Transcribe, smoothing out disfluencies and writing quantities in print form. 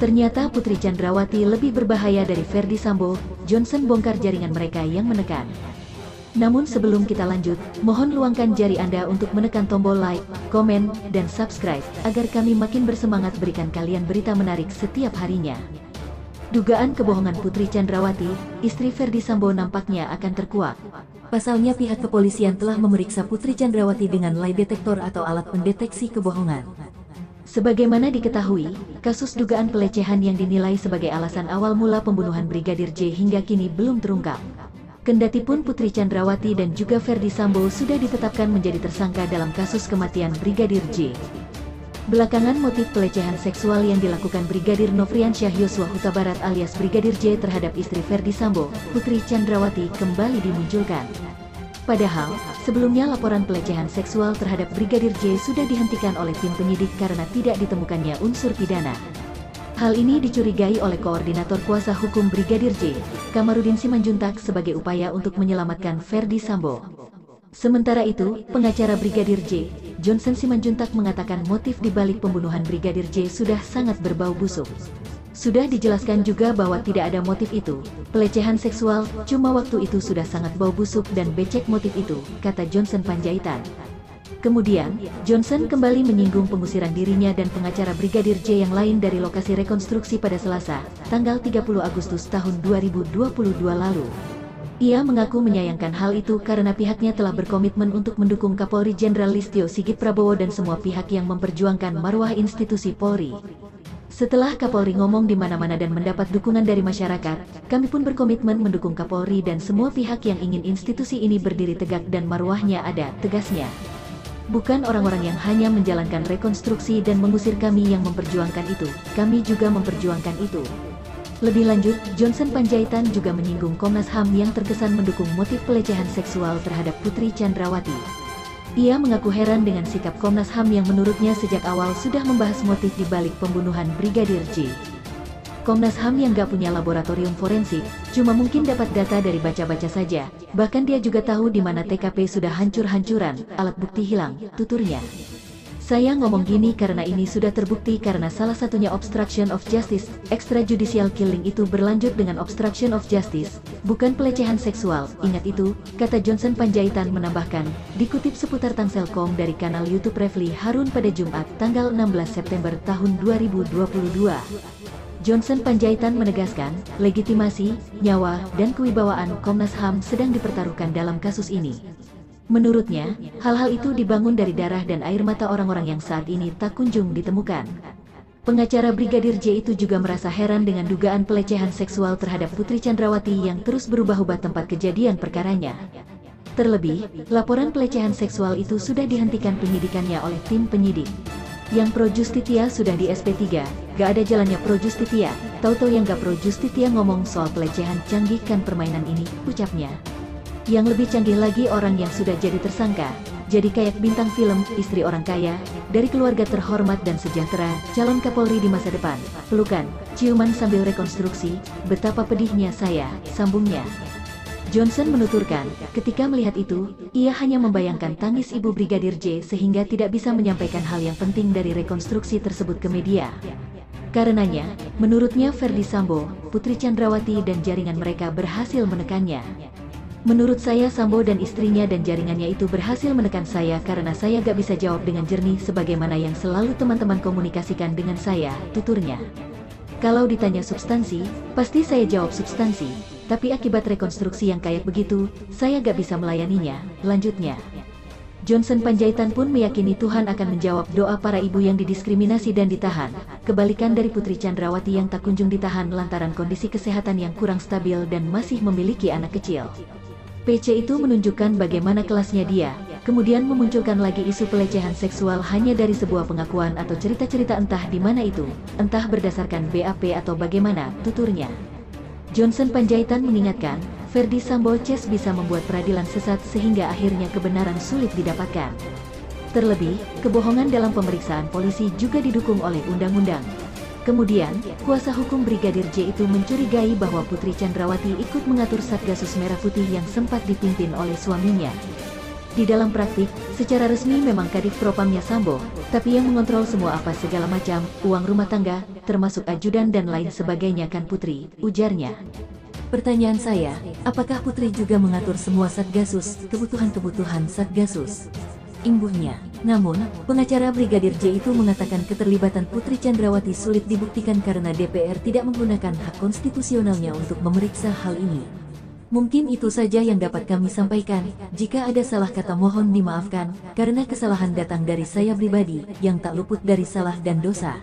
Ternyata Putri Chandrawati lebih berbahaya dari Ferdy Sambo. Johnson bongkar jaringan mereka yang menekan. Namun sebelum kita lanjut, mohon luangkan jari Anda untuk menekan tombol like, komen, dan subscribe, agar kami makin bersemangat berikan kalian berita menarik setiap harinya. Dugaan kebohongan Putri Chandrawati, istri Ferdy Sambo nampaknya akan terkuak. Pasalnya pihak kepolisian telah memeriksa Putri Chandrawati dengan lie detector atau alat pendeteksi kebohongan. Sebagaimana diketahui, kasus dugaan pelecehan yang dinilai sebagai alasan awal mula pembunuhan Brigadir J hingga kini belum terungkap. Kendatipun Putri Chandrawati dan juga Ferdy Sambo sudah ditetapkan menjadi tersangka dalam kasus kematian Brigadir J. Belakangan motif pelecehan seksual yang dilakukan Brigadir Nofriansyah Yosua Huta Barat alias Brigadir J terhadap istri Ferdy Sambo, Putri Chandrawati, kembali dimunculkan. Padahal, sebelumnya laporan pelecehan seksual terhadap Brigadir J sudah dihentikan oleh tim penyidik karena tidak ditemukannya unsur pidana. Hal ini dicurigai oleh Koordinator Kuasa Hukum Brigadir J, Kamarudin Simanjuntak sebagai upaya untuk menyelamatkan Ferdy Sambo. Sementara itu, pengacara Brigadir J, Johnson Simanjuntak mengatakan motif dibalik pembunuhan Brigadir J sudah sangat berbau busuk. Sudah dijelaskan juga bahwa tidak ada motif itu, pelecehan seksual, cuma waktu itu sudah sangat bau busuk dan becek motif itu, kata Johnson Panjaitan. Kemudian, Johnson kembali menyinggung pengusiran dirinya dan pengacara Brigadir J yang lain dari lokasi rekonstruksi pada Selasa, tanggal 30 Agustus tahun 2022 lalu. Ia mengaku menyayangkan hal itu karena pihaknya telah berkomitmen untuk mendukung Kapolri Jenderal Listio Sigit Prabowo dan semua pihak yang memperjuangkan marwah institusi Polri. Setelah Kapolri ngomong di mana-mana dan mendapat dukungan dari masyarakat, kami pun berkomitmen mendukung Kapolri dan semua pihak yang ingin institusi ini berdiri tegak dan marwahnya ada, tegasnya. Bukan orang-orang yang hanya menjalankan rekonstruksi dan mengusir kami yang memperjuangkan itu, kami juga memperjuangkan itu. Lebih lanjut, Johnson Panjaitan juga menyinggung Komnas HAM yang terkesan mendukung motif pelecehan seksual terhadap Putri Chandrawati. Ia mengaku heran dengan sikap Komnas HAM yang menurutnya sejak awal sudah membahas motif di balik pembunuhan Brigadir J. Komnas HAM yang gak punya laboratorium forensik, cuma mungkin dapat data dari baca-baca saja. Bahkan dia juga tahu di mana TKP sudah hancur-hancuran, alat bukti hilang, tuturnya. Saya ngomong gini karena ini sudah terbukti karena salah satunya obstruction of justice, extrajudicial killing itu berlanjut dengan obstruction of justice, bukan pelecehan seksual, ingat itu, kata Johnson Panjaitan menambahkan, dikutip seputar Tangselkom dari kanal YouTube Refli Harun pada Jumat, tanggal 16 September tahun 2022. Johnson Panjaitan menegaskan, legitimasi, nyawa, dan kewibawaan Komnas HAM sedang dipertaruhkan dalam kasus ini. Menurutnya, hal-hal itu dibangun dari darah dan air mata orang-orang yang saat ini tak kunjung ditemukan. Pengacara Brigadir J itu juga merasa heran dengan dugaan pelecehan seksual terhadap Putri Chandrawati yang terus berubah-ubah tempat kejadian perkaranya. Terlebih, laporan pelecehan seksual itu sudah dihentikan penyidikannya oleh tim penyidik. Yang pro Justitia sudah di SP3, gak ada jalannya pro Justitia, tahu-tahu yang gak pro Justitia ngomong soal pelecehan, canggih kan permainan ini, ucapnya. Yang lebih canggih lagi orang yang sudah jadi tersangka, jadi kayak bintang film, istri orang kaya, dari keluarga terhormat dan sejahtera, calon Kapolri di masa depan, pelukan, ciuman sambil rekonstruksi, betapa pedihnya saya, sambungnya. Johnson menuturkan, ketika melihat itu, ia hanya membayangkan tangis ibu Brigadir J sehingga tidak bisa menyampaikan hal yang penting dari rekonstruksi tersebut ke media. Karenanya, menurutnya Ferdy Sambo, Putri Chandrawati dan jaringan mereka berhasil menekannya. Menurut saya Sambo dan istrinya dan jaringannya itu berhasil menekan saya karena saya gak bisa jawab dengan jernih sebagaimana yang selalu teman-teman komunikasikan dengan saya, tuturnya. Kalau ditanya substansi, pasti saya jawab substansi, tapi akibat rekonstruksi yang kayak begitu, saya gak bisa melayaninya, lanjutnya. Johnson Panjaitan pun meyakini Tuhan akan menjawab doa para ibu yang didiskriminasi dan ditahan, kebalikan dari Putri Chandrawati yang tak kunjung ditahan lantaran kondisi kesehatan yang kurang stabil dan masih memiliki anak kecil. PC itu menunjukkan bagaimana kelasnya dia, kemudian memunculkan lagi isu pelecehan seksual hanya dari sebuah pengakuan atau cerita-cerita entah di mana itu, entah berdasarkan BAP atau bagaimana, tuturnya. Johnson Panjaitan mengingatkan, Ferdy Sambo Ces bisa membuat peradilan sesat sehingga akhirnya kebenaran sulit didapatkan. Terlebih, kebohongan dalam pemeriksaan polisi juga didukung oleh undang-undang. Kemudian, kuasa hukum Brigadir J itu mencurigai bahwa Putri Chandrawati ikut mengatur Satgasus Merah Putih yang sempat dipimpin oleh suaminya. Di dalam praktik, secara resmi memang Kadif Propamnya Sambo, tapi yang mengontrol semua apa segala macam, uang rumah tangga, termasuk ajudan dan lain sebagainya kan Putri, ujarnya. Pertanyaan saya, apakah Putri juga mengatur semua Satgasus, kebutuhan-kebutuhan Satgasus? Imbuhnya. Namun, pengacara Brigadir J itu mengatakan keterlibatan Putri Chandrawati sulit dibuktikan karena DPR tidak menggunakan hak konstitusionalnya untuk memeriksa hal ini. Mungkin itu saja yang dapat kami sampaikan. Jika ada salah kata mohon dimaafkan, karena kesalahan datang dari saya pribadi, yang tak luput dari salah dan dosa.